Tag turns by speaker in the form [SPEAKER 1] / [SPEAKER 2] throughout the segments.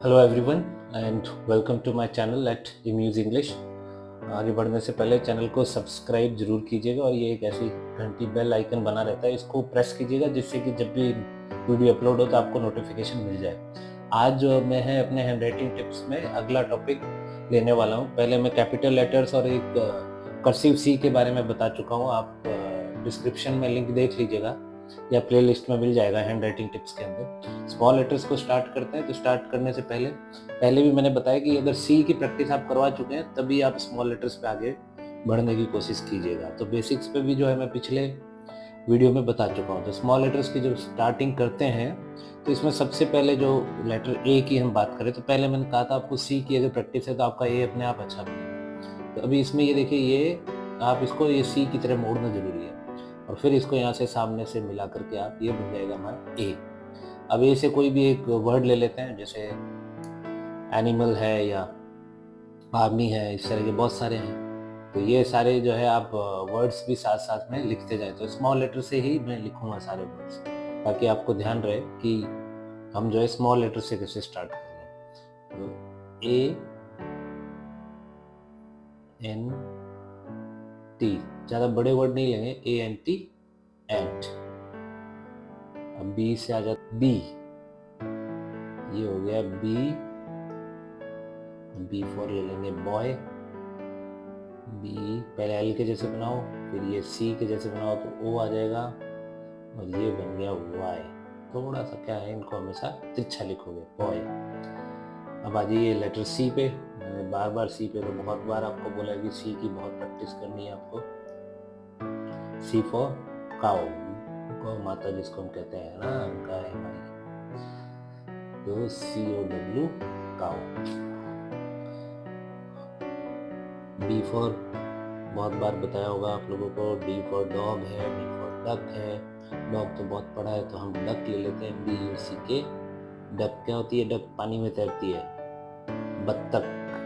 [SPEAKER 1] Hello everyone and welcome to my channel at Imuse English. आगे बढ़ने से पहले चैनल को सब्सक्राइब जरूर कीजिएगा और ये एक ऐसी घंटी बेल आइकन बना रहता है, इसको प्रेस कीजिएगा जिससे कि जब भी वीडियो अपलोड हो तो आपको नोटिफिकेशन मिल जाए। आज मैं है अपने हैंड राइटिंग टिप्स में अगला टॉपिक लेने वाला हूँ। पहले मैं कैपिटल लेटर्स और एक कर्सिव सी के बारे में बता चुका हूँ। आप डिस्क्रिप्शन में लिंक देख लीजिएगा या प्लेलिस्ट में मिल जाएगा हैंड राइटिंग टिप्स के अंदर। स्मॉल लेटर्स को स्टार्ट करते हैं। तो स्टार्ट करने से पहले भी मैंने बताया कि अगर सी की प्रैक्टिस आप करवा चुके हैं तभी आप स्मॉल लेटर्स पे आगे बढ़ने की कोशिश कीजिएगा। तो बेसिक्स पे भी जो है मैं पिछले वीडियो में बता चुका हूँ। तो स्मॉल लेटर्स की जो स्टार्टिंग करते हैं तो इसमें सबसे पहले जो लेटर ए की हम बात करें तो पहले मैंने कहा था आपको सी की अगर प्रैक्टिस है तो आपका ए अपने आप अच्छा बनेगा। तो अभी इसमें ये देखिए, ये आप इसको ये सी की तरह मोड़ना जरूरी है और फिर इसको यहाँ से सामने से मिला करके आप ये बन जाएगा हमारा ए। अब ए से कोई भी एक वर्ड ले लेते हैं, जैसे एनिमल है या आर्मी है, इस तरह के बहुत सारे हैं। तो ये सारे जो है आप वर्ड्स भी साथ साथ में लिखते जाए। तो स्मॉल लेटर से ही मैं लिखूंगा सारे वर्ड्स ताकि आपको ध्यान रहे कि हम जो है स्मॉल लेटर से कैसे स्टार्ट कर रहे हैं। तो ए एन टी, ज्यादा बड़े वर्ड नहीं लेंगे, ए एन टी एंट। अब बी से आ जाता बी, ये हो गया बी, बी फॉर ले लेंगे बॉय। बी पहले एल के जैसे बनाओ, फिर ये सी के जैसे बनाओ तो ओ आ जाएगा और ये बन गया वाई। थोड़ा सा क्या है, इनको हमेशा तिरछा लिखोगे बॉय। अब आ जाइए लेटर सी पे। मैंने बार बार सी पे तो बहुत बार आपको बोला कि सी की बहुत प्रैक्टिस करनी है आपको। सी फॉर काउ, गौ माता जिसको हम कहते हैं ना, गाय माई। तो C O W cow. D for बहुत बार बताया होगा आप लोगों को, डी फॉर डॉग है, डी फॉर डक है। डॉग तो बहुत पड़ा है तो हम डक ले लेते हैं, डी यू सी के। डक क्या होती है? डक पानी में तैरती है। बत्तख,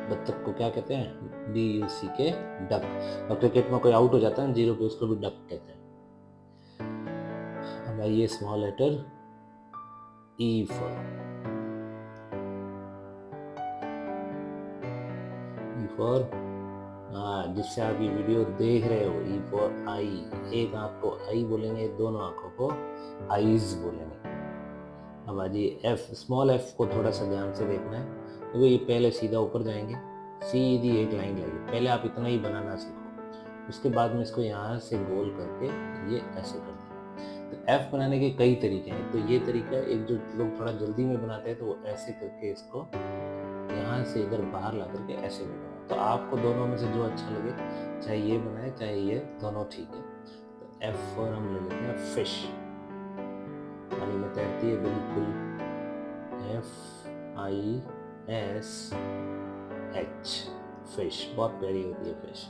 [SPEAKER 1] बत्तख को क्या कहते हैं? D you see K duck. और क्रिकेट में कोई आउट हो जाता है जीरो पे, उसको भी डक कहते हैं। अब आइए स्मॉल लेटर ई फॉर जिससे आप ये वीडियो देख रहे हो, ई फॉर आई। एक आंख को आई बोलेंगे, दोनों आंखों को आईज बोलेंगे। अब आ जाइए एफ। स्मॉल एफ को थोड़ा सा ध्यान से देखना है। तो ये पहले सीधा ऊपर जाएंगे, सीधी एक लाइन लगेगी। पहले आप इतना ही बनाना सीखो, उसके बाद में इसको यहाँ से गोल करके ये ऐसे कर देना। तो एफ बनाने के कई तरीके हैं। तो ये तरीका, एक जो लोग थोड़ा जल्दी में बनाते हैं तो वो ऐसे करके इसको यहाँ से इधर बाहर ला करके ऐसे बनाओ। तो आपको दोनों में से जो अच्छा लगे, चाहे ये बनाए चाहे ये, दोनों ठीक है। तो एफ फॉर हम ले लेते हैं फिश, पानी में तैरती है बिल्कुल। F I S H, fish, बहुत प्यारी होती है fish.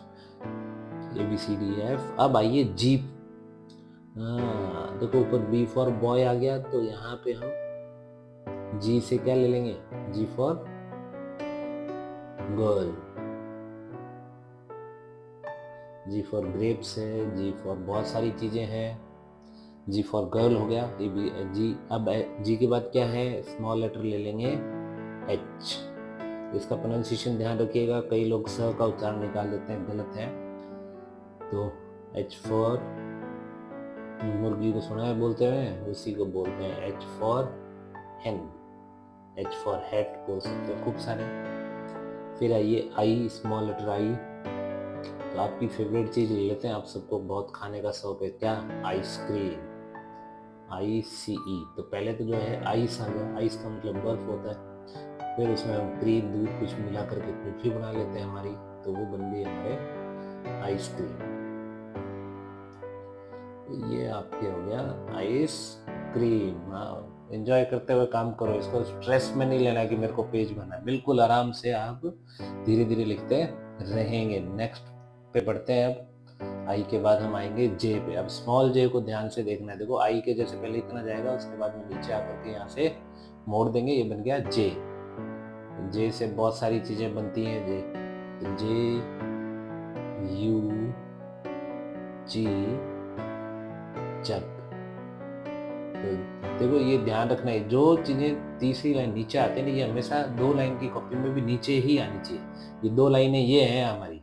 [SPEAKER 1] A B C D F. अब आइए जी। देखो ऊपर बी फॉर बॉय आ गया, तो यहाँ पे हम जी से क्या ले लेंगे? G for girl, G for grapes है, जी फॉर बहुत सारी चीजें हैं। जी फॉर गर्ल हो गया, ये भी जी। अब जी के बाद क्या है? स्मॉल लेटर ले लेंगे एच। इसका प्रोनाउंसिएशन ध्यान रखिएगा, कई लोग स का उच्चारण निकाल देते हैं, गलत है। तो एच फॉर मुर्गी को सुना है बोलते हैं, उसी को बोलते हैं एच फॉर हेन। एच फॉर हेट बोल सकते हैं, खूब सारे। फिर आइए आई, स्मॉल लेटर आई। तो आपकी फेवरेट चीज ले लेते हैं, आप सबको बहुत खाने का शौक है, क्या? आइसक्रीम, आई सी ई। तो पहले तो जो है आइस आ गया, आइस का मतलब बर्फ होता है। फिर उसमें हम क्रीम दूध कुछ मिला करके कुल्फी बना लेते हैं हमारी, तो वो बन गई हमारे आइसक्रीम। ये आपके हो गया आइस क्रीम। हाँ, एंजॉय करते हुए काम करो, इसको स्ट्रेस में नहीं लेना कि मेरे को पेज बना है। बिल्कुल आराम से आप धीरे धीरे लिखते रहेंगे। नेक्स्ट पे बढ़ते हैं। अब आई के बाद हम आएंगे जे पे। अब स्मॉल जे को ध्यान से देखना है। देखो आई के जैसे पहले इतना जाएगा, उसके बाद में नीचे आकर के यहाँ से मोड़ देंगे, ये बन गया जे। जे से बहुत सारी चीजें बनती हैं। जे यू जी, जग। तो देखो ये ध्यान रखना है, जो चीज़ें तीसरी लाइन नीचे आती है ना, ये हमेशा 2 लाइन की कॉपी में भी नीचे ही आनी चाहिए। ये 2 लाइनें ये हैं हमारी,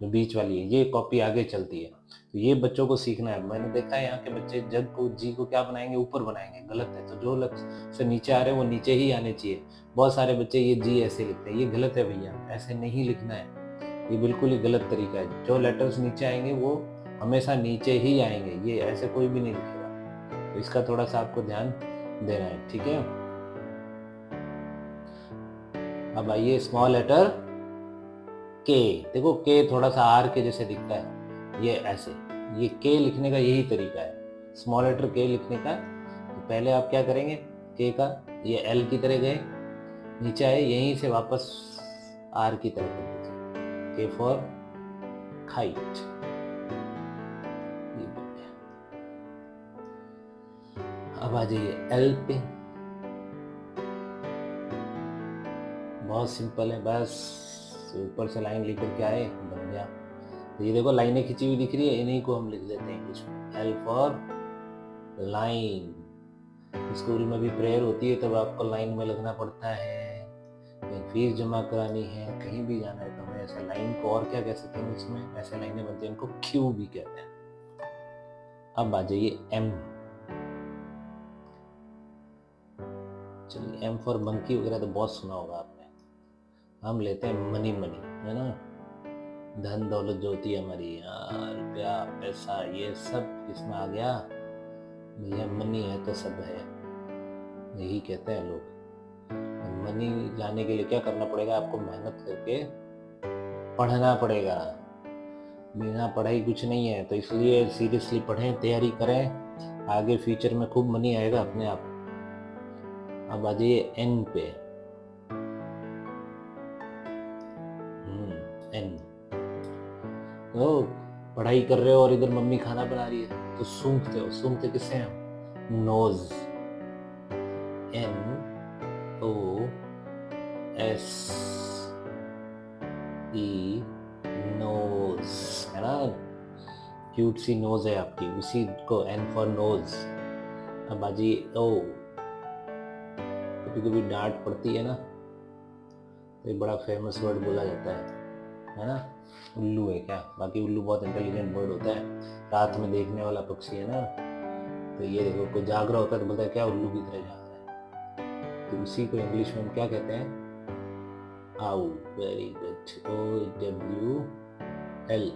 [SPEAKER 1] जो बीच वाली है, ये कॉपी आगे चलती है। तो ये बच्चों को सीखना है। मैंने देखा है यहाँ के बच्चे जग को, जी को क्या बनाएँगे, ऊपर बनाएँगे, गलत है। तो जो लक्ष्य से नीचे आ रहे हैं वो नीचे ही आने चाहिए। बहुत सारे बच्चे ये जी ऐसे लिखते हैं, ये गलत है भैया, ऐसे नहीं लिखना है। ये बिल्कुल ही गलत तरीका है। जो लेटर्स नीचे आएँगे वो हमेशा नीचे ही आएँगे, ये ऐसे कोई भी नहीं लिखेगा। तो इसका थोड़ा-सा आपको ध्यान देना है, ठीक है? अब आइए स्मॉल लेटर के। देखो के थोड़ा-सा आर के जैसे दिखता है, ये ऐसे। ये के लिखने का यही तरीका है, स्मॉल लेटर के लिखने का। तो पहले आप क्या करेंगे, के का ये एल की तरह गए, नीचे आए, यहीं से वापस आर की तरह कर दीजिए, के फॉर काइट। अब आ जाइए एल पे, बहुत सिंपल है, बस ऊपर से लाइन लिख कर के आए, बन गया। तो ये देखो लाइनें खिंची हुई दिख रही है, इन्हीं को हम लिख देते हैं इंग्लिश में, एल फॉर लाइन। स्कूल में भी प्रेयर होती है तब आपको लाइन में लगना पड़ता है, कहीं फीस जमा करानी है, कहीं भी जाना है, तो हमें ऐसे लाइन को और क्या कह सकते हैं इसमें, ऐसे लाइनें बनती हैं, इनको क्यू भी कहते हैं। अब आ जाइए एम। चलिए एम फॉर मंकी वगैरह तो बहुत सुना होगा आपने। हम लेते हैं मनी, मनी है ना, धन दौलत जो होती है हमारी, रुपया पैसा, ये सब किसमें आ गया भैया, मनी है तो सब है, यही कहते हैं लोग। मनी लाने के लिए क्या करना पड़ेगा, आपको मेहनत करके पढ़ना पड़ेगा, बिना पढ़ाई कुछ नहीं है। तो इसलिए सीरियसली पढ़ें, तैयारी करें, आगे फ्यूचर में खूब मनी आएगा अपने आप। अब आ जाइए एन पे, एन। तो पढ़ाई कर रहे हो और इधर मम्मी खाना बना रही है तो सूंघते हो, सूंघते किससे हम, nose, N O S E, nose, है ना, क्यूट सी नोज है आपकी, उसी को एन फॉर नोज। अब बाजी ओ, कभी कभी डांट पड़ती है ना, तो एक बड़ा फेमस वर्ड बोला जाता है ना, उल्लू है क्या, बाकी उल्लू बहुत इंटेलिजेंट बर्ड होता है, रात में देखने वाला पक्षी है ना। तो ये देखो कोई जाग रहा होता है तो बोलता है क्या उल्लू की तरह जाग रहा है, तो उसी को इंग्लिश में हम क्या कहते हैं, owl. Very good, O W L,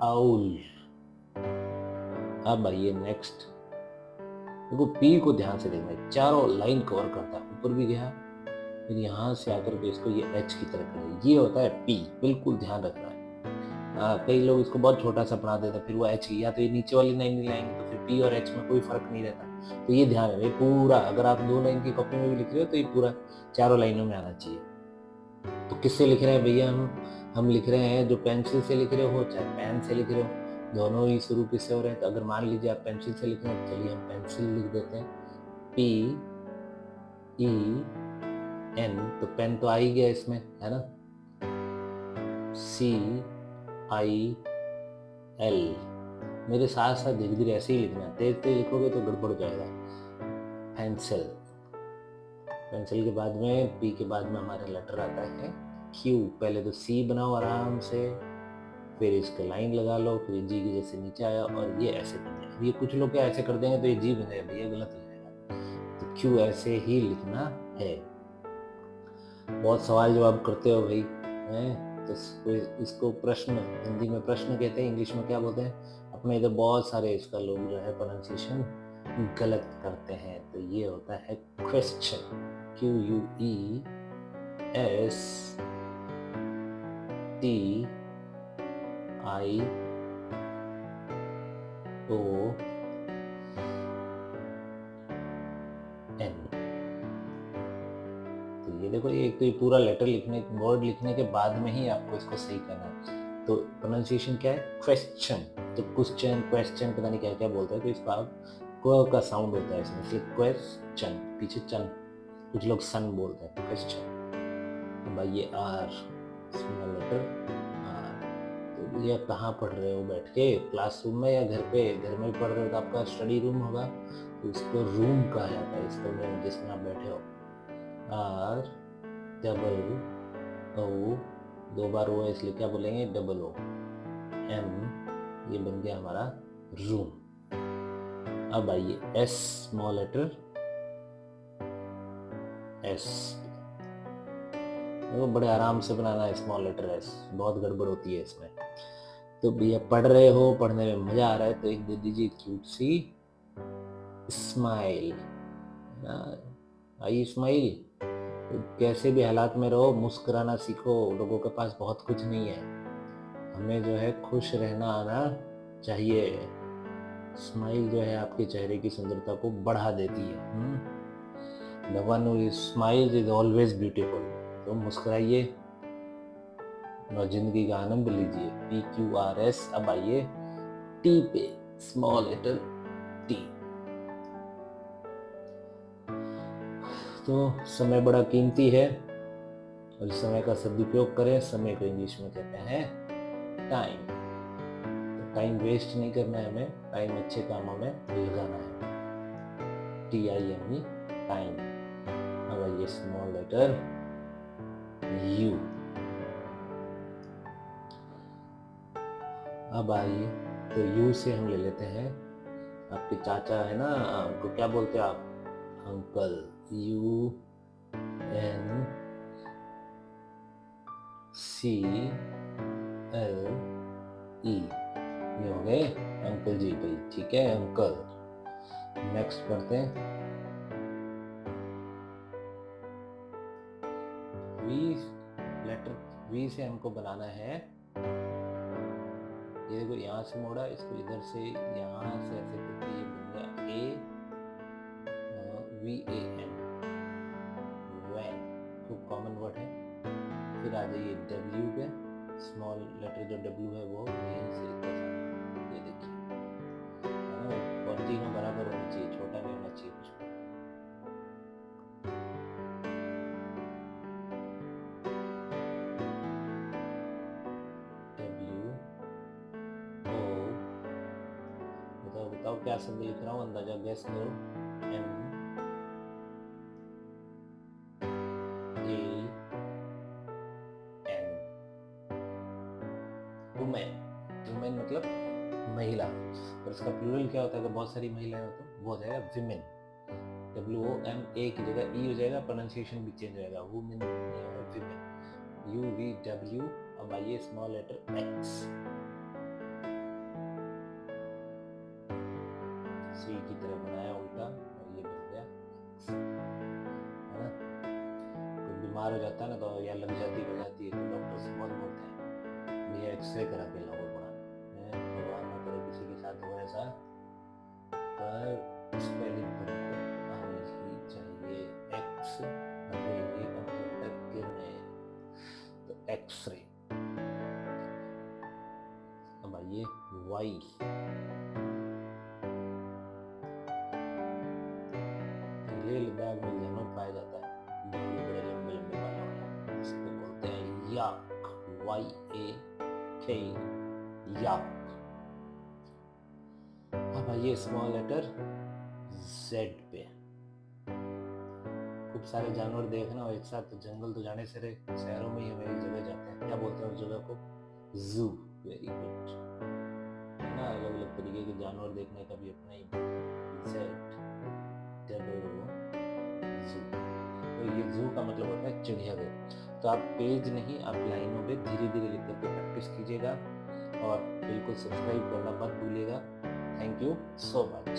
[SPEAKER 1] owl. अब आइए नेक्स्ट, देखो पी को ध्यान से देखना है, चारों लाइन कवर करता है, ऊपर भी गया, फिर यहाँ से आकर के इसको ये एच की तरह करें, ये होता है पी, बिल्कुल ध्यान रखना है। कई लोग इसको बहुत छोटा सा बना देते हैं, फिर वो एच, या तो ये नीचे वाली लाइन नहीं लाएंगे तो फिर पी और एच में कोई फर्क नहीं रहता। तो ये ध्यान है, पूरा अगर आप 2 लाइन की कॉपी में भी लिख रहे हो तो ये पूरा चारों लाइनों में आना चाहिए। तो किससे लिख रहे हैं भैया, हम लिख रहे हैं, जो पेंसिल से लिख रहे हो चाहे पेन से लिख रहे हो, दोनों ही शुरू किससे हो रहे हैं। तो अगर मान लीजिए आप पेंसिल से लिख रहे हैं, चलिए हम पेंसिल लिख देते हैं, पी ई एन, तो पेन तो आ ही गया इसमें, है ना, सी आई एल। मेरे साथ साथ धीरे धीरे ऐसे ही लिखना है, तेज तेज लिखोगे तो गड़बड़ जाएगा। पेंसिल, पेंसिल के बाद में पी के बाद में हमारा लेटर आता है क्यू। पहले तो सी बनाओ आराम से, फिर इसका लाइन लगा लो, फिर जी के जैसे नीचे आया और ये ऐसे बन जाए। ये कुछ लोग क्या ऐसे कर देंगे तो ये जी बन जाएगा, भैया गलत हो जाएगा। तो क्यू ऐसे ही लिखना है। बहुत सवाल जवाब करते हो भाई, हैं, तो इसको प्रश्न, हिंदी में प्रश्न कहते हैं, इंग्लिश में क्या बोलते हैं, अपने इधर बहुत सारे इसका लोग जो है प्रोनाउंसिएशन गलत करते हैं। तो ये होता है question, Q U E S T I O N. तो ये देखो, ये एक तो ये पूरा लेटर लिखने, वर्ड लिखने के बाद में ही आपको इसको सही करना है। तो प्रोनाउंसिएशन क्या है, क्वेश्चन। तो क्वेश्चन, क्वेश्चन पता नहीं क्या क्या बोलते हैं, तो इसको आप क का साउंड होता है इसमें, इसलिए क्वेश्चन, पीछे चन, कुछ लोग सन बोलते हैं, क्वेश्चन। भाई ये आर, स्मॉल लेटर आर। तो भैया कहाँ पढ़ रहे हो बैठ के, क्लासरूम में या घर पे, घर में पढ़ रहे हो तो आपका स्टडी रूम होगा, तो इसको रूम कहा जाता है, इसको रूम जिसमें आप बैठे हो। R डबल O, 2 बार O है इसलिए क्या बोलेंगे, डबल O M, ये बन गया हमारा रूम। अब आइए S, स्मॉल लेटर S, वो बड़े आराम से बनाना है स्मॉल लेटर S, बहुत गड़बड़ होती है इसमें। तो भैया पढ़ रहे हो, पढ़ने में मजा आ रहा है तो एक दे दीजिए क्यूट सी स्माइल। I smile. तो कैसे भी हालात में रहो, मुस्कुराना सीखो। लोगों के पास बहुत कुछ नहीं है, हमें जो है खुश रहना आना चाहिए। स्माइल जो है आपके चेहरे की सुंदरता को बढ़ा देती है। The one who smiles is always beautiful। तो मुस्कुराइए और जिंदगी का आनंद लीजिए। PQRS। अब आइए टी पे, स्मॉल लेटर टी। तो समय बड़ा कीमती है और इस समय का सदुपयोग करें। समय को इंग्लिश में कहते हैं टाइम। तो टाइम वेस्ट नहीं करना है हमें, टाइम अच्छे कामों में लगाना है। TIME, time. अब आइए स्मॉल लेटर U। अब आइए तो U से हम ले लेते हैं आपके चाचा है ना, उनको क्या बोलते हैं आप, अंकल। UNCLE, ये हो गए अंकल जी भाई, ठीक है अंकल। नेक्स्ट पढ़ते हैं V लेटर। V से हमको बनाना है, ये देखो यहाँ से मोड़ा, इसको इधर से यहाँ से ऐसे करके ये बन गया VAN, वैन। खूब कॉमन वर्ड है। फिर आ जाइए W पे, स्मॉल लेटर जो W है वो यहीं से इतना सा, ये देखिए, और तीनों बराबर होना चाहिए, छोटा नहीं होना चाहिए कुछ। बताओ क्या शब्द लिख रहा हूँ, अंदाजा गैस करो। MAN, women. वुमेन मतलब महिला, और इसका प्लूरल क्या होता है, अगर बहुत सारी महिलाएं हो तो वो हो जाएगा विमेन। WOMA की जगह E हो जाएगा, प्रोनाउंसिएशन भी चेंज हो जाएगा, वुमेन नहीं होगा, विमेन। UVW। अब आइए स्मॉल लेटर X, सी की तरह बनाया उल्टा और ये बन गया X, है ना। कोई बीमार हो जाता है ना, तो या लग जाती हो जाती है तो डॉक्टर से बहुत बोलते हैं भैया एक्सरे करा के लाओ बड़ा। भगवान ना करे किसी के साथ हो ऐसा, पर स्पेलिंग तो आनी ही चाहिए। X अंग्रेजी का मतलब है किरणें, तो एक्सरे। अब आइए Y, लद्दाख में जानवर पाया जाता है, बड़े लंबे लंबे बालों वाला, इसको बोलते हैं याक। YAK, याक। अब आइए स्मॉल लेटर Z पे। खूब सारे जानवर देखना और एक साथ, तो जंगल तो जाने से रहे, शहरों में ही हमें एक जगह जाते हैं, क्या बोलते हैं उस जगह को, जू। वेरी गुड, है ना। अलग अलग तरीके के जानवर देखने का भी अपना ही जू। तो ये जू का मतलब होता है चिड़ियाघर। तो आप पेज नहीं, आप लाइनों पे धीरे धीरे लिख करके प्रैक्टिस कीजिएगा और बिल्कुल सब्सक्राइब करना मत भूलिएगा। Thank you so much.